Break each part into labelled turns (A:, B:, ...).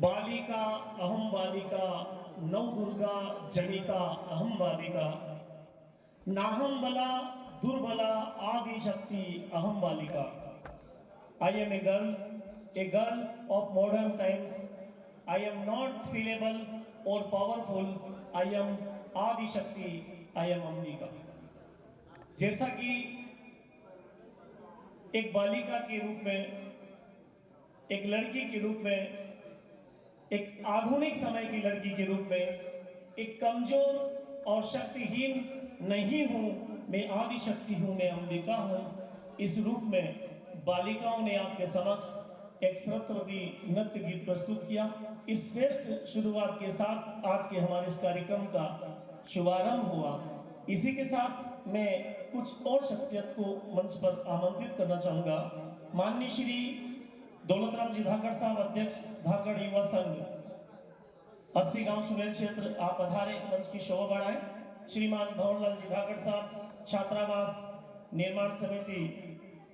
A: बालिका अहम बालिका नव दुर्गा जनिता अहम बालिका नाहम बला दुर्बला आदि शक्ति अहम बालिका। I am a girl of modern times. I am not feeble or powerful. I am आदि शक्ति, I am अम्बिका। जैसा कि एक बालिका के रूप में, एक लड़की के रूप में, एक आधुनिक समय की लड़की के रूप में, एक कमजोर और शक्तिहीन नहीं हूं, मैं आदि शक्ति हूं, मैं अंबिका हूं। इस रूप में बालिकाओं ने आपके समक्ष एक सरस्वती नृत्य गीत प्रस्तुत किया। इस श्रेष्ठ शुरुआत के साथ आज के हमारे इस कार्यक्रम का शुभारंभ हुआ। इसी के साथ मैं कुछ और शख्सियत को मंच पर आमंत्रित करना चाहूंगा। माननीय श्री दौलतराम जी धाकड़ साहब, अध्यक्ष धाकड़ युवा संघ 80 गांव सुमेर क्षेत्र, आप पधारे, मंच की शोभा बढ़ाएं। श्रीमान भंवरलाल जी धाकड़ साहब, छात्रावास निर्माण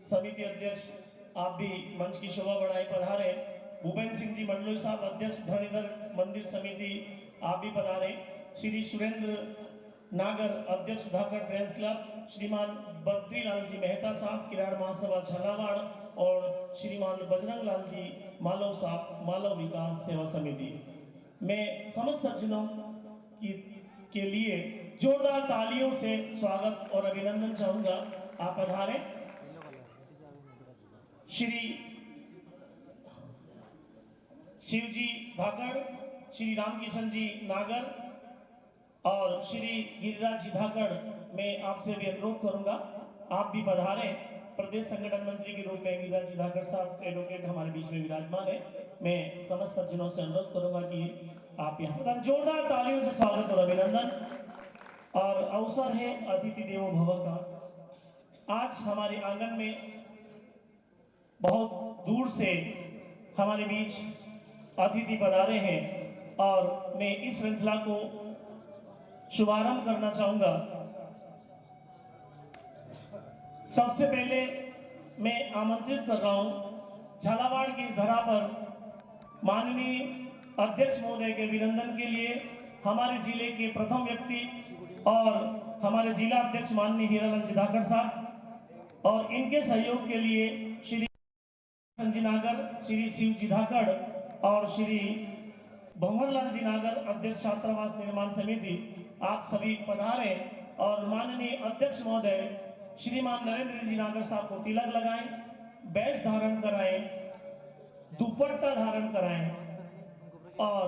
A: समिति अध्यक्ष, आप भी मंच की शोभा बढ़ाएं, पधारे। भूपेंद्र सिंह जी मंडलोई साहब, अध्यक्ष धनीधर मंदिर समिति, आप भी पधारे। श्री सुरेंद्र नागर, अध्यक्ष धाकड़ फ्रेंड्स क्लब, श्रीमान बद्रीलाल जी मेहता साहब, किराड़ महासभा झालावाड़, और श्रीमान बजरंग लाल जी मालव साहब, मालव विकास सेवा समिति। मैं समस्त सज्जनों के लिए जोरदार तालियों से स्वागत और अभिनंदन चाहूंगा। आप पधारें। श्री शिवजी धाकड़, श्री रामकिशन जी नागर और श्री गिरिराज जी धाकड़, मैं आपसे भी अनुरोध करूंगा आप भी पधारें। प्रदेश संगठन मंत्री के रूप में गिरिराज जी धाकड़ साहब एडवोकेट हमारे बीच में विराजमान है। मैं समस्त सज्जनों से अनुरोध करूंगा कि आप यहाँ पर जोरदार तालियों से स्वागत और अभिनंदन। और अवसर है अतिथि देवो भव का। आज हमारे आंगन में बहुत दूर से हमारे बीच अतिथि पधारे हैं और मैं इस श्रृंखला को शुभारंभ करना चाहूंगा। सबसे पहले मैं आमंत्रित कर रहा हूं झालावाड़ की इस धरा पर माननीय अध्यक्ष महोदय के अभिनंदन के लिए हमारे जिले के प्रथम व्यक्ति और हमारे जिला अध्यक्ष माननीय हीरालाल जी धाकड़ साहब, और इनके सहयोग के लिए श्री संजय नागर, श्री शिव जी धाकड़ और श्री भंवरलाल जी नागर, अध्यक्ष छात्रावास निर्माण समिति, आप सभी पधारे। और माननीय अध्यक्ष महोदय श्रीमान नरेंद्र जी नागर साहब को तिलक लगाएं, बैज धारण कराएं, दुपट्टा धारण कराएं और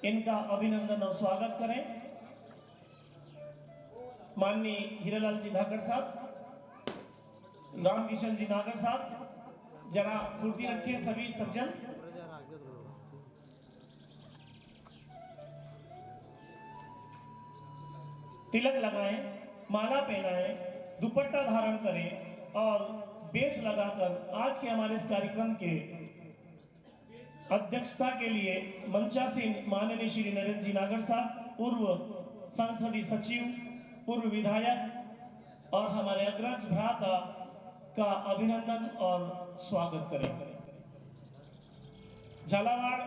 A: इनका अभिनंदन और स्वागत करें। माननीय हीरालाल जी धाकड़ साहब, रामकिशन जी नागर साहब, जरा फुर्ती रखिए सभी सज्जन। तिलक लगाएं, माला पहनाएं, दुपट्टा धारण करें और बेस लगाकर आज के हमारे इस कार्यक्रम के अध्यक्षता के लिए मंचासीन माननीय श्री नरेंद्र जी नागर साहब, पूर्व संसदीय सचिव, पूर्व विधायक और हमारे अग्रज भ्राता का अभिनंदन और स्वागत करें। झालावाड़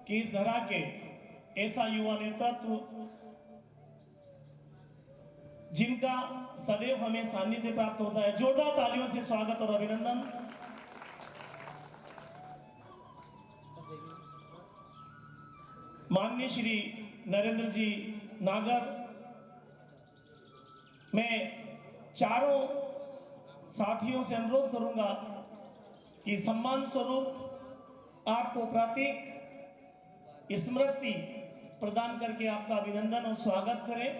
A: की इस धरा के ऐसा युवा नेतृत्व जिनका सदैव हमें सानिध्य प्राप्त होता है, जोरदार तालियों से स्वागत और अभिनंदन। माननीय श्री नरेंद्र जी नागर, मैं चारों साथियों से अनुरोध करूंगा कि सम्मान स्वरूप आपको प्रतीक स्मृति प्रदान करके आपका अभिनंदन और स्वागत करें।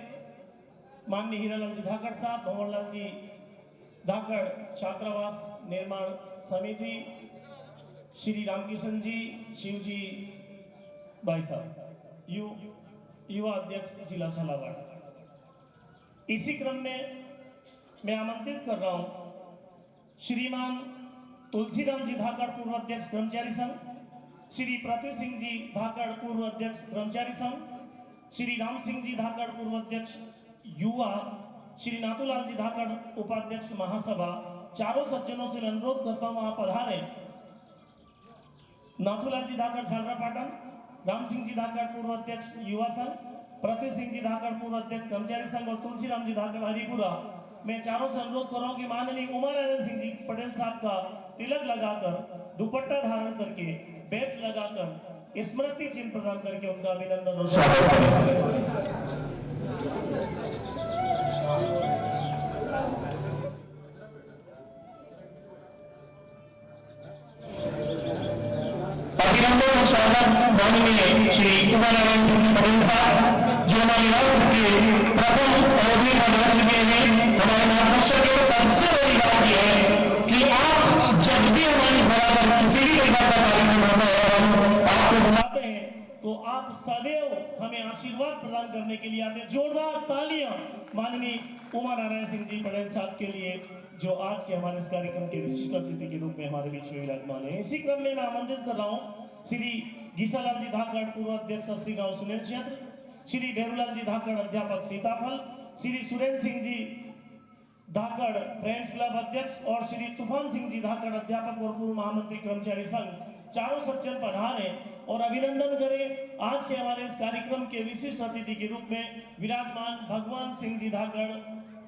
A: माननीय हीरालाल जी धाकड़ साहब, भंवरलाल जी धाकड़ छात्रावास निर्माण समिति, श्री रामकिशन जी, शिव जी भाई साहब, युवा अध्यक्ष जिला झालावाड़। इसी क्रम में मैं आमंत्रित कर रहा हूं श्रीमान तुलसीराम जी धाकड़, पूर्व अध्यक्ष कर्मचारी संघ, श्री पृथ्वी सिंह जी धाकड़, पूर्व अध्यक्ष कर्मचारी संघ, श्री राम सिंह जी धाकड़, पूर्व अध्यक्ष युवा, श्री नाथूलाल जी धाकड़, उपाध्यक्ष महासभा। चारों सज्जनों से अनुरोध करता हूं आप पधारें। नाथूलाल जी धाकड़ झालरापाटन, राम सिंह जी धाकड़ पूर्व अध्यक्ष युवा संघ, पृथ्वी सिंह जी धाकड़ पूर्व अध्यक्ष कर्मचारी संघ और तुलसीराम जी धाकड़ हरिपुरा। मैं चारों से अनुरोध कर रहा हूं कि माननीय उमा नारायण सिंह जी पटेल साहब का तिलक लगाकर, दुपट्टा धारण करके, बेस लगाकर, स्मृति चिन्ह प्रदान करके उनका अभिनंदन और स्वागत करें। अभिनंदन और स्वागत माननीय श्री उमा नारायण सिंह पटेल साहब, जो हमारे राष्ट्र के प्रथम अवधि में रह चुके हैं। हमारे मार्गदर्शक की सबसे बड़ी बात यह है कि आप जब भी हमारी बराबर किसी भी प्रकार का कार्यक्रम होता है आपको बुलाते हैं तो आप सदैव हमें आशीर्वाद प्रदान करने के लिए आते हैं। जोरदार तालियां माननीय उमा नारायण सिंह जी पटेल साहब के लिए, जो आज के हमारे इस कार्यक्रम के विशिष्ट अतिथि के रूप में हमारे बीच में विराजमान है। इसी क्रम में मैं आमंत्रित कर रहा हूं श्री गीसालाल जी धाकड़ पूर्व अध्यक्ष अस्सी गांव सुनेल क्षेत्र, श्री भेरूलाल जी धाकड़ अध्यापक सीताफल, श्री सुरेंद्र सिंह जी धाकड़ फ्रेंड्स क्लब अध्यक्ष और श्री तूफान सिंह जी धाकड़ अध्यापक और पूर्व महामंत्री कर्मचारी संघ, चारों सज्जन पधारे और अभिनंदन करें। आज के हमारे इस कार्यक्रम के विशिष्ट अतिथि के रूप में विराजमान भगवान सिंह जी धाकड़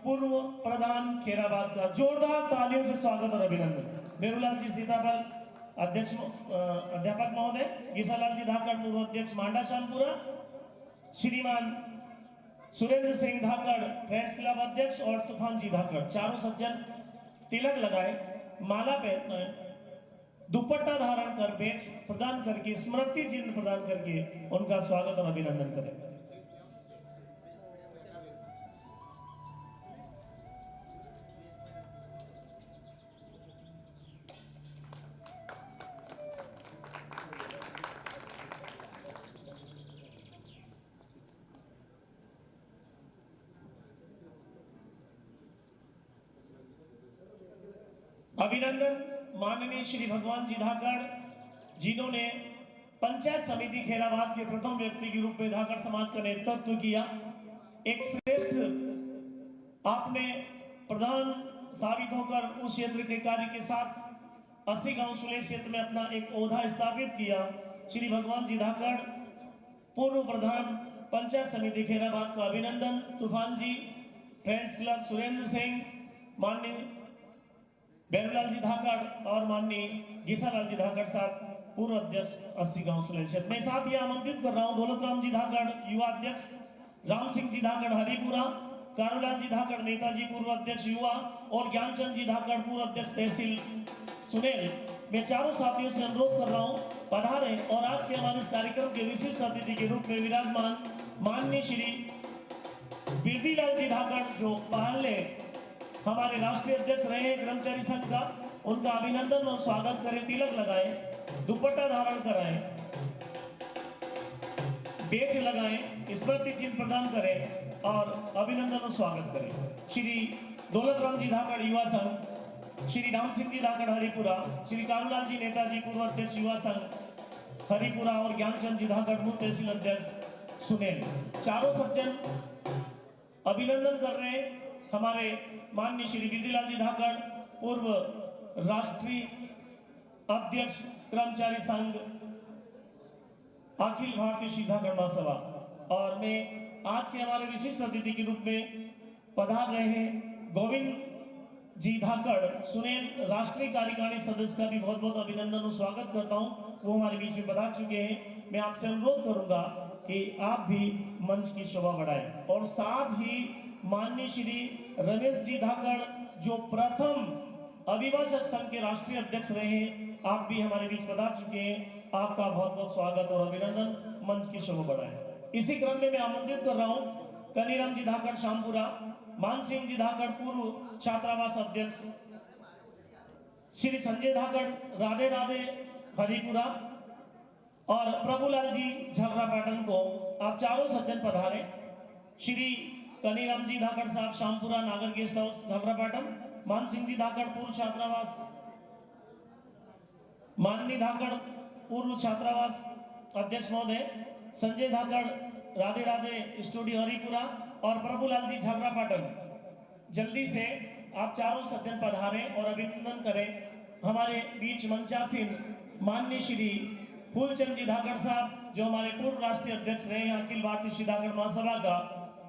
A: पूर्व प्रधान खेराबाद का जोरदार तालियों से स्वागत और अभिनंदन। भेरूलाल जी सीताफल अध्यक्ष अध्यापक महोदय, गीसालाल जी धाकड़ पूर्व अध्यक्ष मांडा शामपुरा, श्रीमान सुरेंद्र सिंह धाकड़ फ्रेंड्स क्लब अध्यक्ष और तूफान जी धाकड़, चारों सज्जन तिलक लगाए, माला पहनाए, दुपट्टा धारण कर बेच प्रदान करके, स्मृति चिन्ह प्रदान करके उनका स्वागत और अभिनंदन करें। अभिनंदन माननीय श्री भगवान जी धाकड़, जिन्होंने पंचायत समिति खेराबाद के प्रथम व्यक्ति के रूप में धाकड़ समाज का नेतृत्व किया। एक श्रेष्ठ आपने प्रधान साबित होकर उस क्षेत्र के कार्य के साथ 80 गांव सुलेल क्षेत्र में अपना एक ओहदा स्थापित किया। श्री भगवान जी धाकड़ पूर्व प्रधान पंचायत समिति खेराबाद का अभिनंदन। तूफान जी फ्रेंड्स क्लब सुरेंद्र सिंह, माननीय भेरूलाल जी धाकड़ और माननीय गीसालाल जी धाकड़ साहब पूर्व अध्यक्ष 80 गांव सुलेल क्षेत्र। मैं साथ ही आमंत्रित कर रहा हूं दौलतराम जी धाकड़ युवा अध्यक्ष, राम सिंह जी धाकड़ हरिपुरा, कारूलाल जी धाकड़ नेताजी पूर्व अध्यक्ष युवा और ज्ञानचंद जी धाकड़ पूर्व अध्यक्ष तहसील सुनेल। मैं चारों साथियों से अनुरोध कर रहा हूं पधारे और आज के हमारे इस कार्यक्रम के विशिष्ट अतिथि के रूप में विराजमान माननीय श्री बीबीलाल जी धाकड़, जो पहले हमारे राष्ट्रीय अध्यक्ष रहे हैं कर्मचारी संघ का, उनका अभिनंदन और स्वागत करें। तिलक लगाएं, दुपट्टा धारण कराएं, बेच लगाएं, स्मृति चिन्ह प्रदान करें और अभिनंदन और स्वागत करें। श्री दौलतराम जी धाकड़ युवा संघ, श्री राम सिंह जी धाकड़ हरिपुरा, श्री कारूलाल जी नेताजी पूर्व अध्यक्ष युवा संघ हरिपुरा और ज्ञानचंद जी धाकड़ पूर्व तहसील अध्यक्ष सुनेल, चारों सज्जन अभिनंदन कर रहे हैं। हमारे माननीय श्री बीबीलाल जी धाकड़ पूर्व राष्ट्रीय अध्यक्ष कर्मचारी संघ अखिल भारतीय श्री धाकड़ महासभा, और मैं आज के हमारे विशिष्ट अतिथि के रूप में पधार रहे हैं गोविंद जी धाकड़ सुनेल राष्ट्रीय कार्यकारिणी सदस्य का भी बहुत बहुत अभिनंदन और स्वागत करता हूं। वो हमारे बीच में पधार चुके हैं। मैं आपसे अनुरोध करूंगा कि आप भी मंच की शोभा बढ़ाएं और साथ ही माननीय श्री रमेश जी धाकड़, जो प्रथम अभिभाषक संघ के राष्ट्रीय अध्यक्ष रहे हैं, आप भी हमारे बीच पधार चुके हैं। आपका बहुत बहुत स्वागत और अभिनंदन। मंच की शोभा बढ़ाएं। इसी क्रम में मैं आमंत्रित कर रहा हूं कनीराम जी धाकड़ शामपुरा, मान सिंह जी धाकड़ पूर्व छात्रावास अध्यक्ष, श्री संजय धाकड़ राधे राधे हरिपुरा और प्रभुलाल जी झालरापाटन को आप चारों सज्जन पधारे। श्री कनीराम जी धाकड़ साहब शामपुरा नागर गेस्ट हाउस झालरापाटन, मान सिंह जी धाकड़ पूर्व छात्रावास, माननी धाकड़ पूर्व छात्रावास अध्यक्ष महोदय, संजय धाकड़ राधे राधे स्टूडियो हरिपुरा और प्रभुलाल जी झालरापाटन, जल्दी से आप चारों सज्जन पधारें और अभिनंदन करें। हमारे बीच मंचासीन माननीय श्री फूलचंद जी धाकड़ साहब जो हमारे पूर्व राष्ट्रीय अध्यक्ष रहे हैं अखिल भारतीय श्री धाकड़ महासभा का,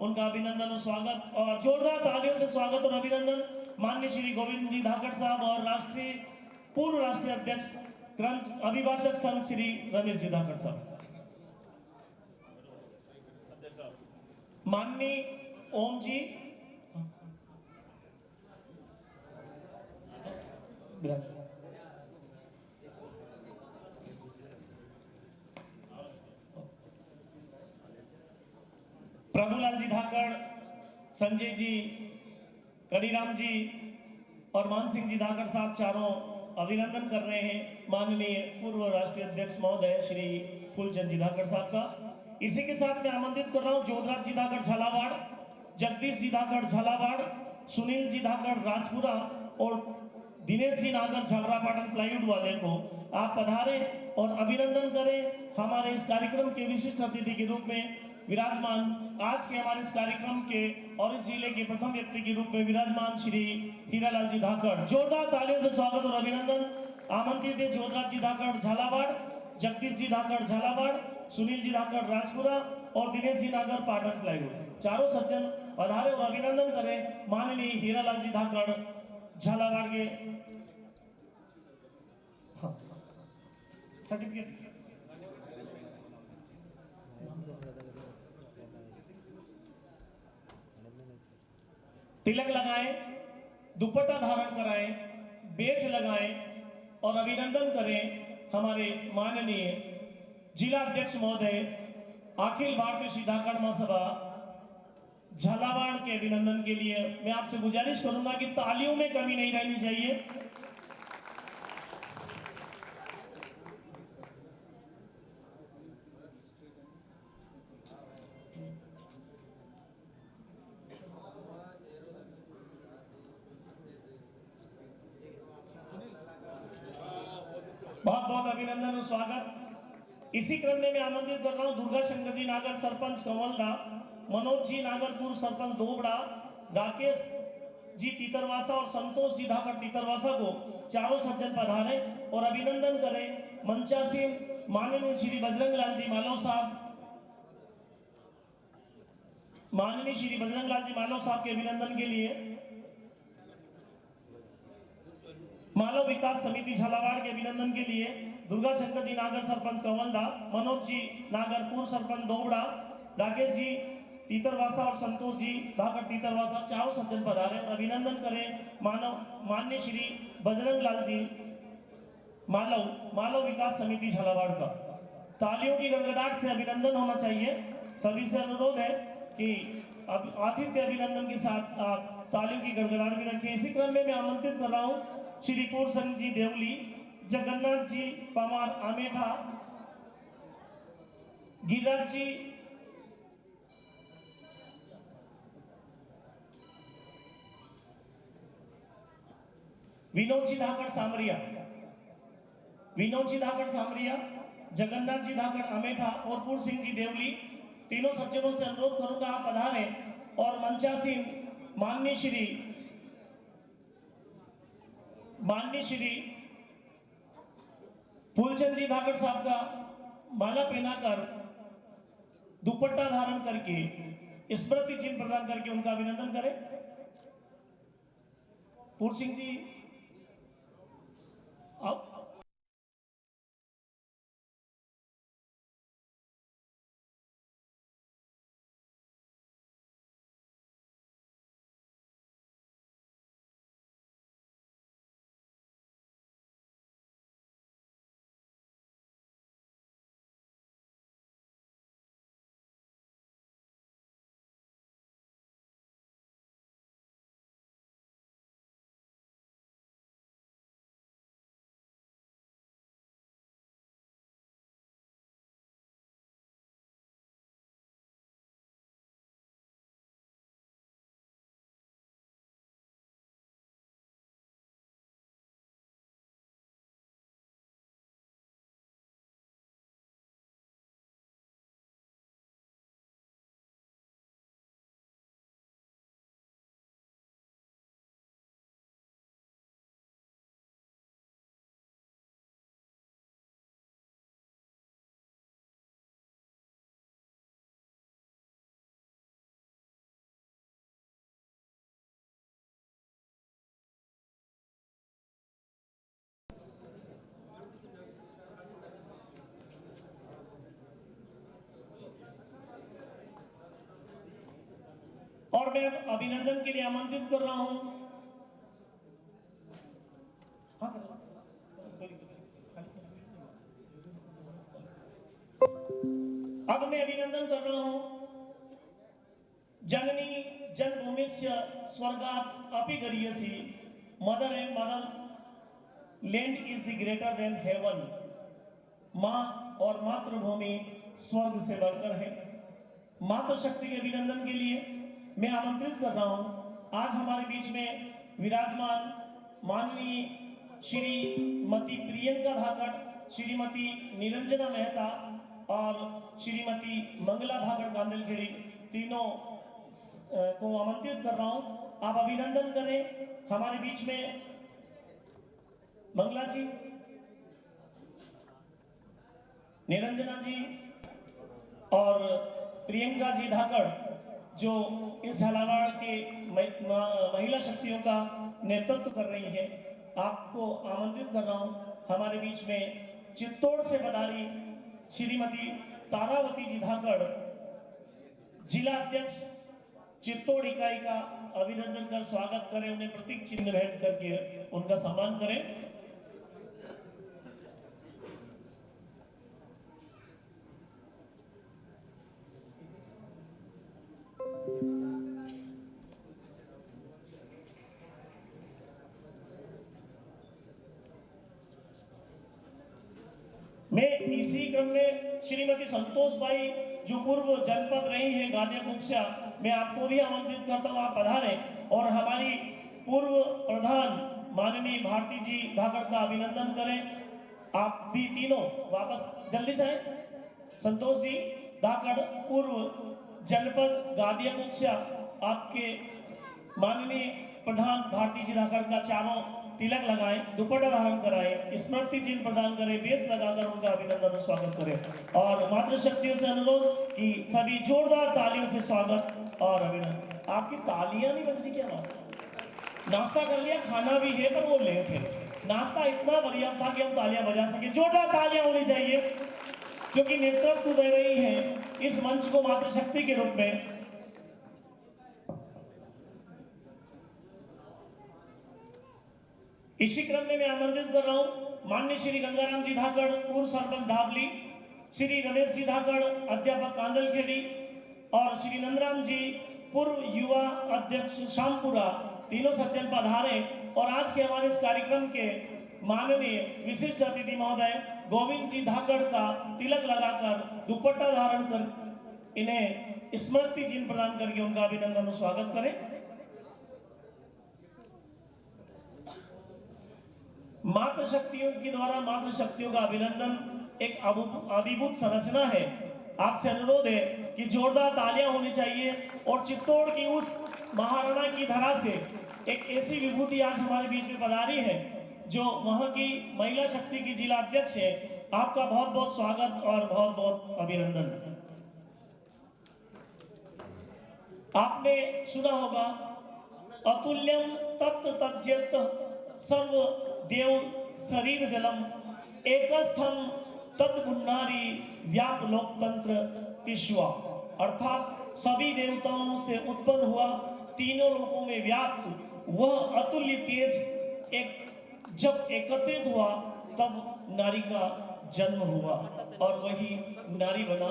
A: उनका अभिनंदन और स्वागत और जोरदार तालियों से स्वागत और अभिनंदन माननीय श्री गोविंद जी धाकड़ साहब और पूर्व राष्ट्रीय अध्यक्ष अभिभाषक संघ श्री रमेश जी धाकड़ साहब। माननीय ओम जी प्रभुलाल जी धाकड़, संजय जी, कड़ीराम जी और मान सिंह जी धाकड़ साहब चारों अभिनंदन कर रहे हैं माननीय पूर्व राष्ट्रीय अध्यक्ष महोदय श्री फूलचंद जी धाकड़ साहब का। इसी के साथ मैं आमंत्रित कर रहा हूं जोधराज जी धाकड़ झालावाड़, जगदीश जी धाकड़ झालावाड़, सुनील जी धाकड़ राजपुरा और दिनेश सिंह नागर झगड़ापाटन प्लाईवुड वाले को आप पधारे और अभिनंदन करें। हमारे इस कार्यक्रम के विशिष्ट अतिथि के रूप में विराजमान आज के हमारे इस कार्यक्रम के और इस जिले के प्रथम व्यक्ति के रूप में विराजमान श्री हीरालाल जी धाकड़, जोरदार तालियों से स्वागत और अभिनंदन। आमंत्रित है जोधराज जी धाकड़ झालावाड़, जगदीश जी धाकड़ झालावाड़, सुनील जी धाकड़ राजपुरा और दिनेश सिंह नागर पाटन प्लाईवुड, चारों सज्जन पधारे और अभिनंदन करें माननीय हीरालाल जी धाकड़ झालावाड़ के सर्टिफिकेट। तिलक लगाएं, दुपट्टा धारण कराएं, बेच लगाएं और अभिनंदन करें हमारे माननीय जिला अध्यक्ष महोदय अखिल भारतीय श्री धाकड़ महासभा झालावाड़ के अभिनंदन के लिए मैं आपसे गुजारिश करूंगा कि तालियों में कमी नहीं रहनी चाहिए। बहुत बहुत अभिनंदन और स्वागत। इसी क्रम में मैं आमंत्रित कर रहा हूं दुर्गा शंकर जी नागर सरपंच कंवलदा, मनोज जी नागर पूर्व सरपंच दोबड़ा, राकेश जी तीतरवासा और संतोष जी धाकड़ तीतरवासा को चारों सज्जन पधारे और अभिनंदन करें। मंचासीन माननीय श्री बजरंग लाल जी मालव साहब, माननीय श्री बजरंग लाल जी मालव साहब के अभिनंदन के लिए मालव विकास समिति झालावाड़ के अभिनंदन के लिए दुर्गा शंकर जी नागर सरपंच कंवलदा, मनोज जी नागर पूर्व सरपंच दोबड़ा, राकेश जी तीतरवासा और संतोष जी धाकड़ तीतरवासा चारों सज्जन पधारे और अभिनंदन करें माननीय श्री बजरंग लाल जी मालव विकास समिति झालावाड़ का। तालियों की गड़गड़ाहट से अभिनंदन होना चाहिए। सभी से अनुरोध है कि अब आतिथ्य अभिनंदन के साथ आप तालियों की गड़गड़ाहट भी रखें। इसी क्रम में मैं आमंत्रित कर रहा हूं श्री पूर्णचंद जी देवली, जगन्नाथ जी पवार आमेठा, गिरिराज जी विनोद जी धाकड़ सामरिया, विनोद जी धाकड़ सामरिया, जगन्नाथ जी धाकड़ अमेठा और पूर्ण सिंह जी देवली, तीनों सज्जनों से अनुरोध करूंगा आप पधारे और मंचासीन माननीय श्री फूलचंद जी धाकड़ साहब का माला पहनाकर दुपट्टा धारण करके स्मृति चिन्ह प्रदान करके उनका अभिनंदन करें। पूर्ण सिंह जी आप मैं अभिनंदन के लिए आमंत्रित कर रहा हूं। अब मैं अभिनंदन कर रहा हूं जननी जन्मभूमिस्य स्वर्गात अपि गरीयसी, mother and mother land is the greater than heaven. मां और मातृभूमि स्वर्ग से बढ़कर है। मातृशक्ति के अभिनंदन के लिए मैं आमंत्रित कर रहा हूं। आज हमारे बीच में विराजमान माननीय श्रीमती प्रियंका धाकड़, श्रीमती निरंजना मेहता और श्रीमती मंगला धाकड़ कांदलखेड़ी, तीनों को आमंत्रित कर रहा हूं। आप अभिनंदन करें। हमारे बीच में मंगला जी, निरंजना जी और प्रियंका जी धाकड़, जो इस झालावाड़ के महिला शक्तियों का नेतृत्व कर रही हैं, आपको आमंत्रित कर रहा हूं। हमारे बीच में चित्तौड़ से पधारी श्रीमती तारावती जी धाकड़, जिला अध्यक्ष चित्तौड़ इकाई का अभिनंदन कर स्वागत करें, उन्हें प्रतीक चिन्ह भेंट करके उनका सम्मान करें। मैं इसी क्रम में श्रीमती संतोष भाई, जो पूर्व जनपद रही हैं गादिया कुक्षा, मैं आपको भी आमंत्रित करता हूं, आप पधारें और हमारी पूर्व प्रधान माननीय भारती जी धाकड़ का अभिनंदन करें। आप भी तीनों वापस जल्दी से आए। संतोष जी धाकड़, पूर्व जनपद गादिया कुक्षा, आपके माननीय प्रधान भारती जी धाकड़ का चारों तिलक लगाएं, दुपट्टा धारण कराएं, स्मृति चिन्ह प्रदान करें, बेस लगाकर उनका अभिनंदन और स्वागत करें। और मातृशक्तियों से अनुरोध कि सभी जोरदार तालियों से स्वागत और अभिनंदन। आपकी तालियां नहीं बज रही क्या? नाश्ता कर लिया, खाना भी है, पर वो लेट है। नाश्ता इतना बढ़िया था कि हम तालियां बजा सके। जोरदार तालियां होनी चाहिए, क्योंकि नेतृत्व दे रही है इस मंच को मातृशक्ति के रूप में। इसी क्रम में मैं आमंत्रित कर रहा हूं माननीय श्री गंगाराम जी धाकड़, पूर्व सरपंच धाबली, श्री रमेश जी धाकड़, अध्यापक कांदलखेड़ी, और श्री नंदराम जी, पूर्व युवा अध्यक्ष शामपुरा, तीनों सज्जन पधारे। और आज के हमारे इस कार्यक्रम के माननीय विशिष्ट अतिथि महोदय गोविंद जी धाकड़ का तिलक लगाकर, दुपट्टा धारण कर इन्हें स्मृति चिन्ह प्रदान करके उनका अभिनंदन और स्वागत करें। मातृशक्तियों के द्वारा मातृशक्तियों का अभिनंदन एक अभिभूत संरचना है। आपसे अनुरोध है कि जोरदार तालियां होनी चाहिए। और चित्तौड़ की उस महाराणा की धरा से एक ऐसी विभूति आज हमारे बीच में पधारी है, जो वहां की महिला शक्ति की जिला अध्यक्ष है। आपका बहुत बहुत स्वागत और बहुत बहुत अभिनंदन। आपने सुना होगा, अतुल्यम तत्र तज्जत सर्व देव शरीर जलम, एकस्थम तत्पुन्नारी व्याप लोकतंत्र विश्वा। अर्थात सभी देवताओं से उत्पन्न हुआ, तीनों लोकों में व्याप्त वह अतुल्य तेज एक जब एकत्रित हुआ, तब नारी का जन्म हुआ और वही नारी बना।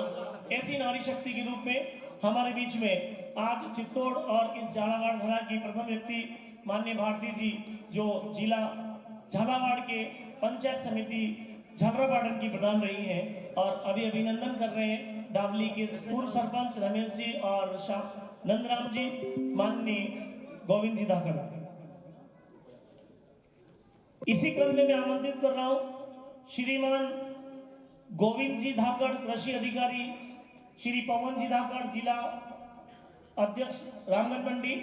A: ऐसी नारी शक्ति के रूप में हमारे बीच में आज चित्तौड़ और इस झालावाड़ धरा की प्रथम व्यक्ति माननीय भारती जी, जो जिला झालावाड़ के पंचायत समिति झालरापाटन की प्रधान रही हैं, और अभी अभिनंदन कर रहे हैं डावली के पूर्व सरपंच रमेश जी और नंदराम जी, माननीय गोविंद जी धाकड़। इसी क्रम में मैं आमंत्रित कर रहा हूं श्रीमान गोविंद जी धाकड़, कृषि अधिकारी, श्री पवन जी धाकड़, जिला अध्यक्ष रामगढ़ मंडी,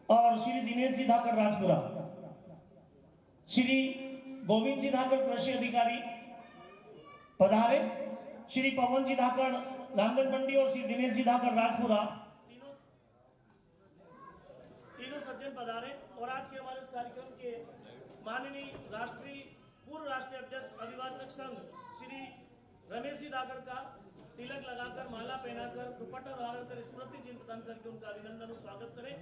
A: और श्री दिनेश जी धाकड़ राजपुरा। श्री गोविंद जी धाकड़ कृषि अधिकारी पधारे, श्री पवन जी धाकड़ रामगढ़ मंडी और श्री दिनेश जी धाकड़ राजपुरा, तीनों सज्जन पधारे। और आज के हमारे इस कार्यक्रम के माननीय पूर्व राष्ट्रीय अध्यक्ष अभिभाषक संघ श्री रमेश जी धाकड़ का तिलक लगाकर, माला पहनाकर, दुपट्टा धारण कर, स्मृति चिंतन करके उनका अभिनंदन और स्वागत करें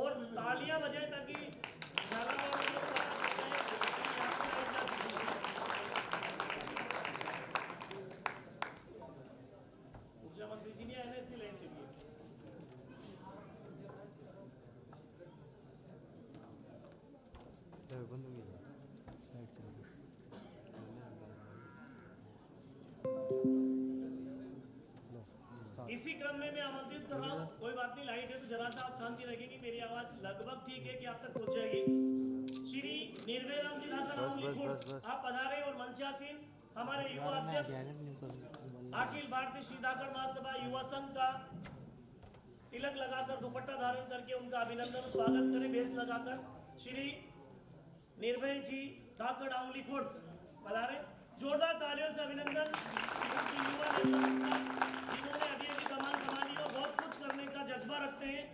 A: और तालियां बजाएं ताकि झालावाड़ के लोग बता सकते हैं कि यात्रा ऐसा ऊर्जा मंत्री जी ने एनएसडी लाइन चाहिए। इसी क्रम में मैं आमंत्रित कर रहा हूँ, कोई बात नहीं, लाइट है तो जरा सा आप शांति रखेंगे, मेरी आवाज लगभग ठीक है कि आप तक पहुंच जाएगी। श्री निर्भय राम जी धाकर आप पधारे और मंचासीन हमारे युवा अध्यक्ष अखिल भारतीय श्री धाकर महासभा युवा संघ का तिलक लगाकर, दुपट्टा धारण करके उनका अभिनंदन और स्वागत करें भेष लगाकर। श्री निर्भय जी धाकर आंगली खोड़ पधारे, जोरदार तालियों से अभिनंदन। युवा जिन्होंने अभी की कमान संभाली और बहुत कुछ करने का जज्बा रखते हैं,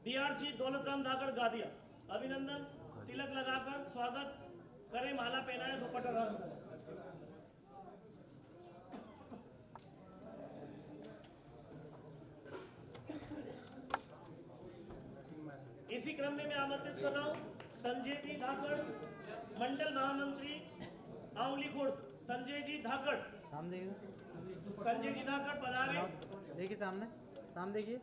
A: डीआरसी दौलतराम धाकर गादिया, अभिनंदन। तिलक लगाकर स्वागत करें, माला पहनाए, दुपट्टा धारण करें। इसी क्रम में मैं आमंत्रित कर रहा हूं संजय जी धाकड़, मंडल महामंत्री आंवली खुर्द। संजय जी धाकड़,
B: सामने
A: संजय जी धाकड़ पधारे।
B: देखिए सामने, सामने देखिए।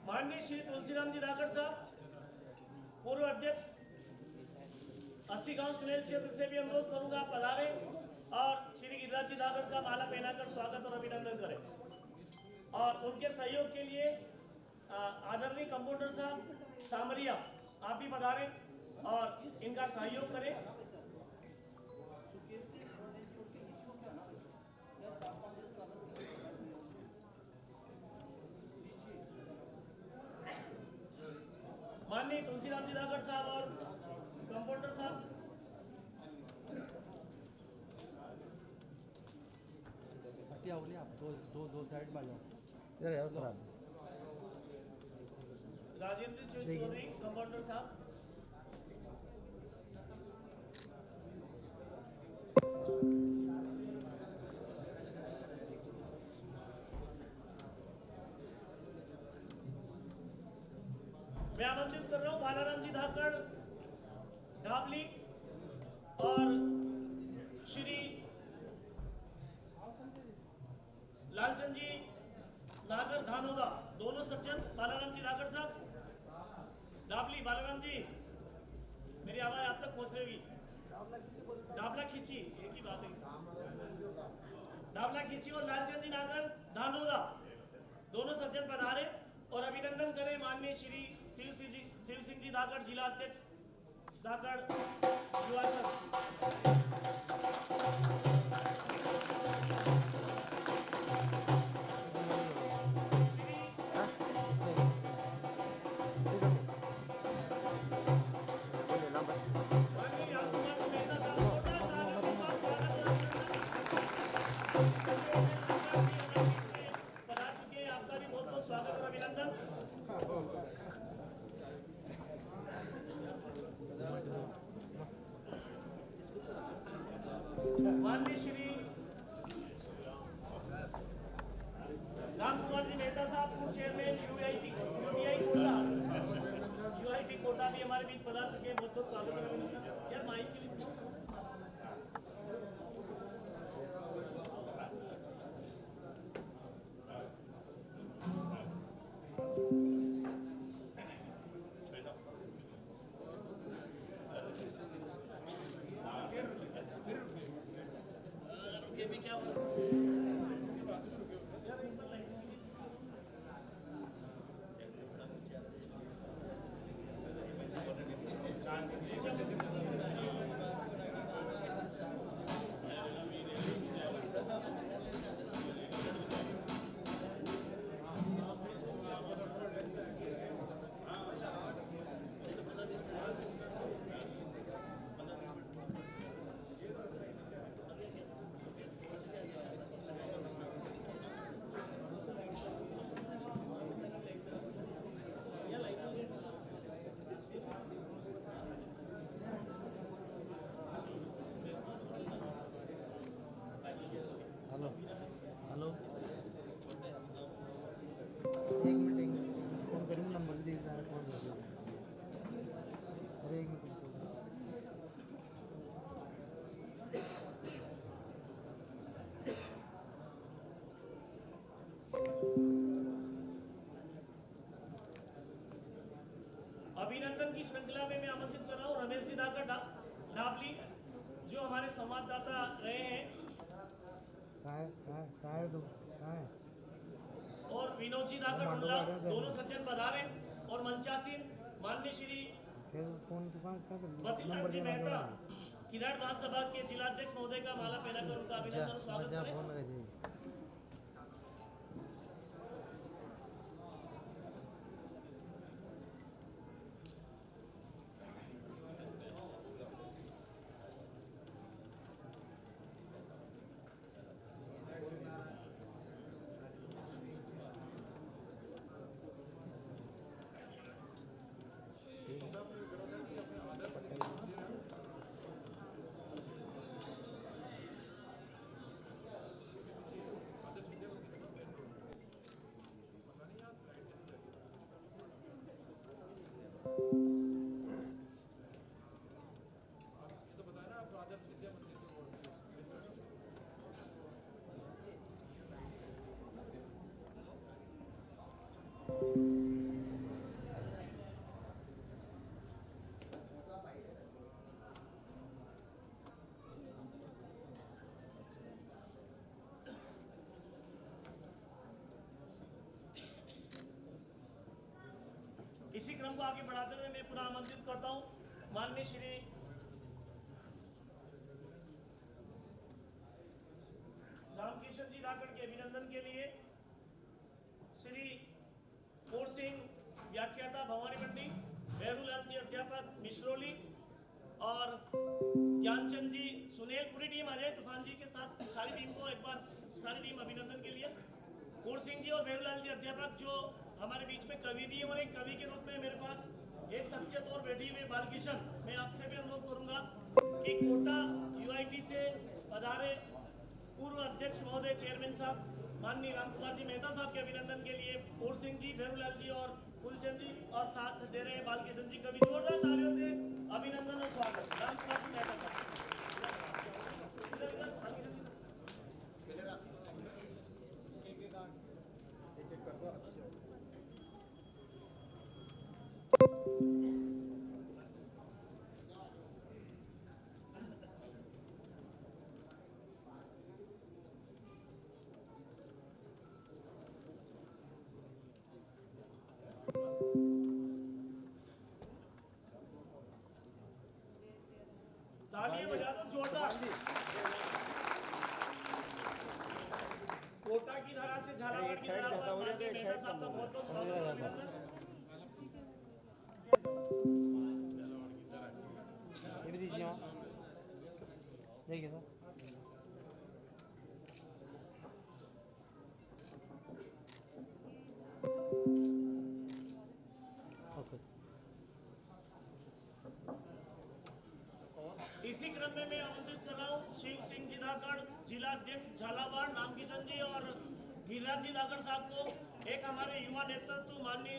A: माननीय श्री तुलसीराम जी धाकड़ साहब, पूर्व अध्यक्ष 80 गांव सुनेल क्षेत्र से भी अनुरोध करूंगा पधारे और श्री गिरिराज जी धाकड़ का माला पहनाकर स्वागत और अभिनंदन करें। और उनके सहयोग के लिए आदरणीय कंपाउंडर साहब सामरिया आप भी पधारे और इनका सहयोग करें। माननीय तुलसीराम जी धाकड़ साहब और कंपाउंडर साहब,
B: आप दो साइड में जाओ, इधर आओ सर। आप
A: राजेंद्र चौधरी कंपाउंडर साहब, मैं आमंत्रित कर रहा हूं बालाराम जी धाकड़ ढाबली और श्री लालचंद जी नागर धानोदा, दोनों सज्जन। बालाराम जी धाकड़ साहब ढाबली, बालाराम जी मेरी आवाज आप तक पहुंच रही होगी। ढाबला खींची, एक ही बात है, ढाबला खींची और लालचंद जी नागर धानोदा, दोनों सज्जन पधारे और अभिनंदन करें माननीय श्री शिव सिंह जी धाकड़, जिला अध्यक्ष धाकड़ युवा संघ। माननीय श्री राम कुमार जी मेहता साहब, पूर्व चेयरमैन यूआईपी कोटा भी हमारे बीच पधार चुके हैं, बहुत बहुत स्वागत है यार। माइक के लिए क्या अभिनंदन की श्रृंखला में मैं आमंत्रित कर रहा हूँ रमेश जी डाबली, जो हमारे संवाददाता रहे हैं, और विनोद जी धाकड़ टुल्ला, दोनों सज्जन पधारे, और मंचासीन माननीय श्री बद्रीलाल जी मेहता किराड़ महासभा के जिलाध्यक्ष महोदय का माला पहनाकर उनका अभिनंदन और स्वागत करें। इसी क्रम को आगे बढ़ाते हुए मैं पुनः आमंत्रित करता हूं माननीय श्री रामकिशन जी धाकड़ के अभिनंदन के लिए श्री कोर सिंह व्याख्याता भवानी मंडी, भैरूलाल जी अध्यापक मिश्रोली, और ज्ञानचंद जी, सुनील, पूरी टीम अजय तूफान जी के साथ सारी टीम को एक बार सारी टीम अभिनंदन के लिए। कोर सिंह जी और भैरूलाल जी अध्यापक जो हमारे बीच में कवि भी, और एक कवि के रूप में मेरे पास एक शख्सियत और बैठी हुई बालकिशन, मैं आपसे भी अनुरोध करूंगा कि कोटा यूआईटी से पधारे पूर्व अध्यक्ष महोदय चेयरमैन साहब माननीय रामकुमार जी मेहता साहब के अभिनंदन के लिए कोर सिंह जी, भैरूलाल जी और फुलचंद जी, और साथ दे रहे हैं बालकिशन जी। कवि जोरदार तालियों से अभिनंदन और स्वागत। रामकुमार जी मेहता साहब। तालियां बजा दो जोरदार। कोटा की धरा से झालावाड़ की धरा पर माननीय मेहता साहब का बहुत बहुत स्वागत और अभिनंदन।
B: देखिए सर,
A: इसी क्रम में मैं आमंत्रित कर रहा हूँ शिव सिंह जी धाकड़, जिलाध्यक्ष झालावाड़, रामकिशन जी और गिरिराज जी धाकड़ साहब को, एक हमारे युवा नेतृत्व माननीय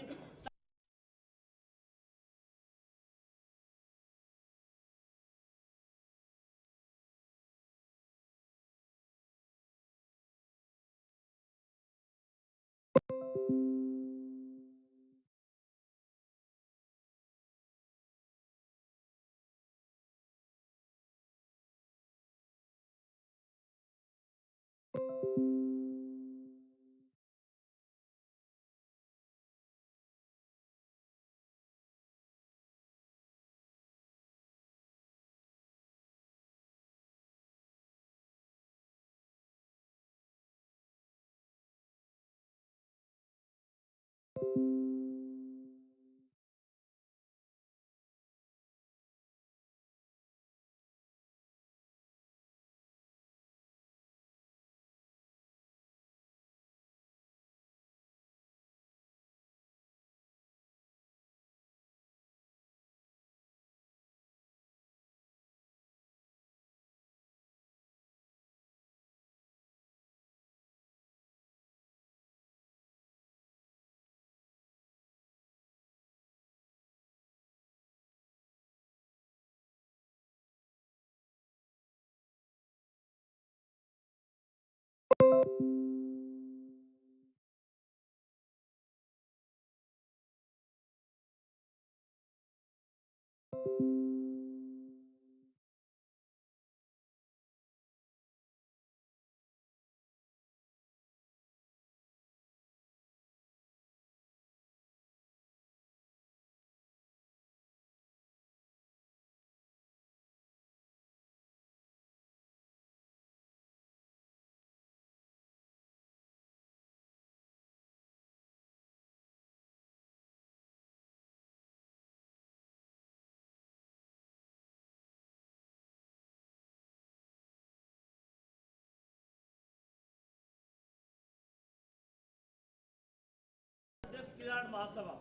A: महासभा।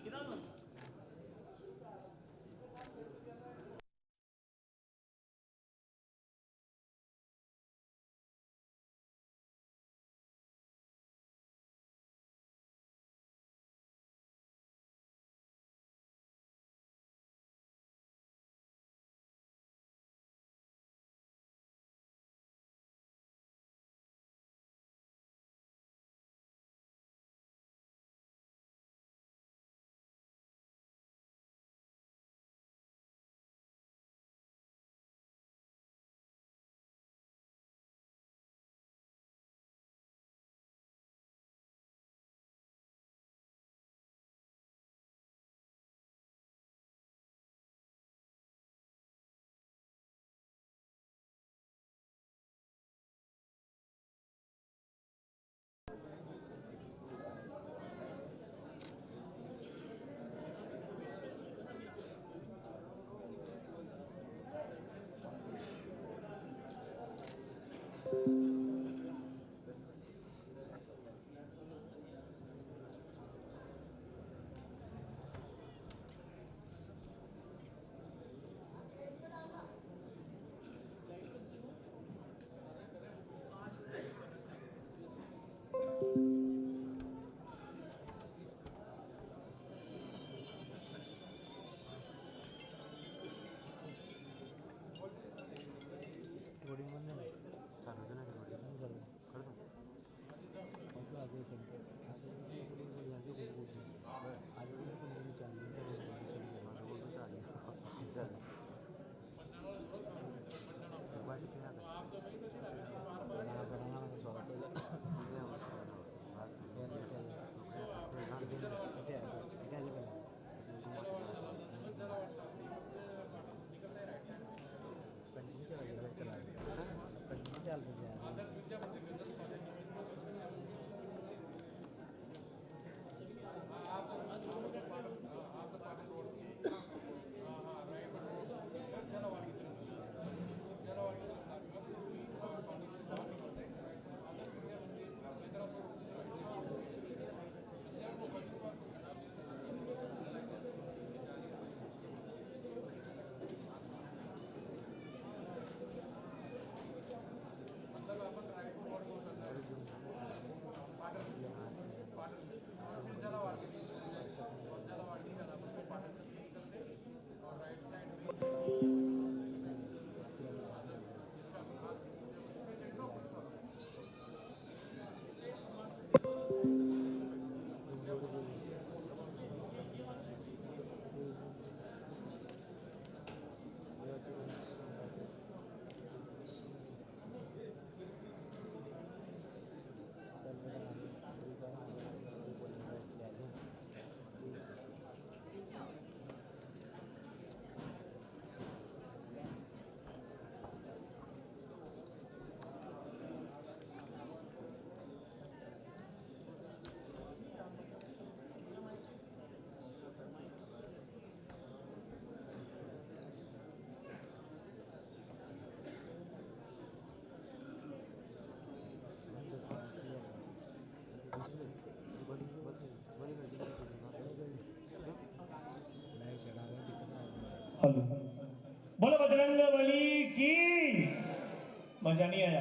A: इधर
B: रिकॉर्डिंग बंद आहे चालू आहे ना रिकॉर्डिंग चालू कर दो आपला आगे करते आगे
A: बोलो बजरंग बली की। मजा नहीं आया।